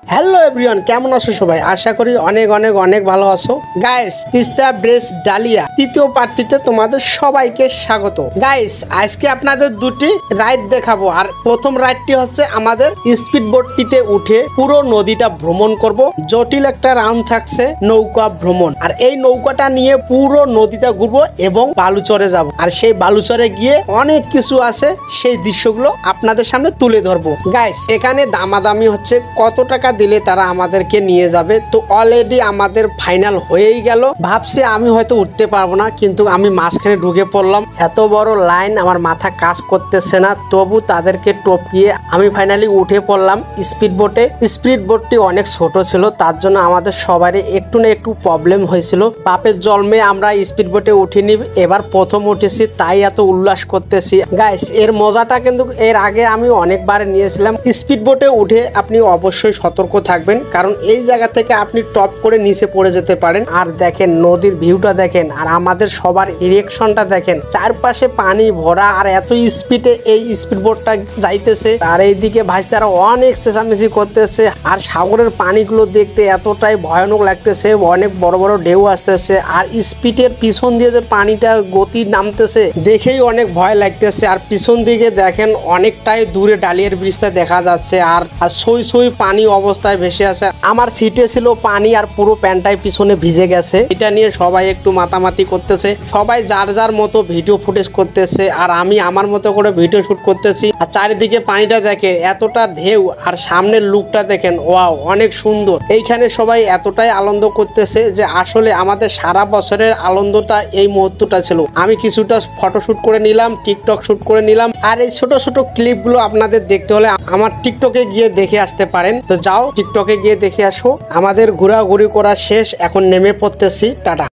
Hello everyone, কেমন আছো সবাই? আশা করি অনেক অনেক অনেক ভালো আছো। গাইস, তিস্তা ব্রেস ডালিয়া তৃতীয় পার্টিতে তোমাদের সবাইকে স্বাগত। গাইস, আজকে আপনাদের দুটি রাইড দেখাবো। আর প্রথম রাইডটি হচ্ছে আমাদের স্পিড বোটটিতে উঠে পুরো নদীটা ভ্রমণ করব। জটিল একটা রাউন্ড থাকছে নৌকা ভ্রমণ। আর এই নৌকাটা নিয়ে পুরো নদীটা ঘুরবো এবং বালুচরে যাব। আর সেই বালুচরে গিয়ে অনেক কিছু আছে, সেই দৃশ্যগুলো আপনাদের সামনে তুলে ধরবো। গাইস, এখানে দামাদামি হচ্ছে কত টাকা দিলে তারা আমাদেরকে নিয়ে যাবে। তো অলরেডি আমাদের ফাইনাল হয়েই গেল। ভাবছি আমি হয়তো উঠতে পারবো না, কিন্তু আমি মাঝখানে ঢুকে পড়লাম। এত বড় লাইন, আমার মাথা কাজ করতেছে না, তবু তাদেরকে টপকিয়ে আমি ফাইনালি উঠে পড়লাম স্পিড বোটে। স্পিড বোটটি অনেক ছোট ছিল, তার জন্য আমাদের সবারই একটু না একটু প্রবলেম হয়েছিল। বাপের জন্মে আমরা স্পিড বোটে উঠিনি, এবার প্রথম উঠেছি, তাই এত উল্লাস করতেছি। গাইস, এর মজাটা কিন্তু এর আগে আমি অনেকবার নিয়েছিলাম। স্পিড বোটে উঠে আপনি অবশ্যই সতর্ক থাকবেন, কারণ এই জায়গা থেকে আপনি টপ করে নিচে পড়ে যেতে পারেন। আর দেখেন নদীর ভিউটা দেখেন, আর আমাদের সবার ইরেকশনটা দেখেন, চারপাশে পানি ভরা, আর এত স্পিডে এই স্পিড বোটটা যাইতেছে। আর এইদিকে ভাইস্তারা অনেক চেঁচামেচি করতেছে। আর সাগরের পানিগুলো দেখতে এতটাই ভয়ানক লাগতেছে, অনেক বড় বড় ঢেউ আসতেছে। আর স্পিডের পিছন দিয়ে যে পানিটা গতি নামতেছে, দেখেই অনেক ভয় লাগতেছে। আর পিছন দিকে দেখেন অনেকটাই দূরে ডালিয়ার ব্রিজটা দেখা যাচ্ছে। আর সই সই পানি অবস্থায় ভেসে আছে। আমার সিটে ছিল পানি, আর পুরো প্যান্টটাই পিছনে ভিজে গেছে। এটা নিয়ে সবাই একটু মাতামাতি করতেছে, সবাই যার যার মতো ভিডিও ফুটেজ করতেছে, আর আমি আমার মতো করে ভিডিও শুট করতেছি। আর চারিদিকে পানিটা দেখে এতটা ঢেউ, আর সামনের লুকটা দেখেন, ওয়াও, অনেক সুন্দর। এইখানে সবাই এতটাই আনন্দ করতেছে যে আসলে আমাদের সারা বছরের আনন্দটা এই মুহূর্তটা ছিল। আমি কিছুটা ফটোশুট করে নিলাম, টিকটক শুট করে নিলাম। আর এই ছোট ছোট ক্লিপগুলো আপনাদের দেখতে হলে আমার টিকটকে গিয়ে দেখে আসতে পারেন। তো যাও, টিকটকে গিয়ে দেখে আসো। আমাদের ঘোরাঘুরি করা শেষ, এখন নেমে পড়তেছি। টাটা।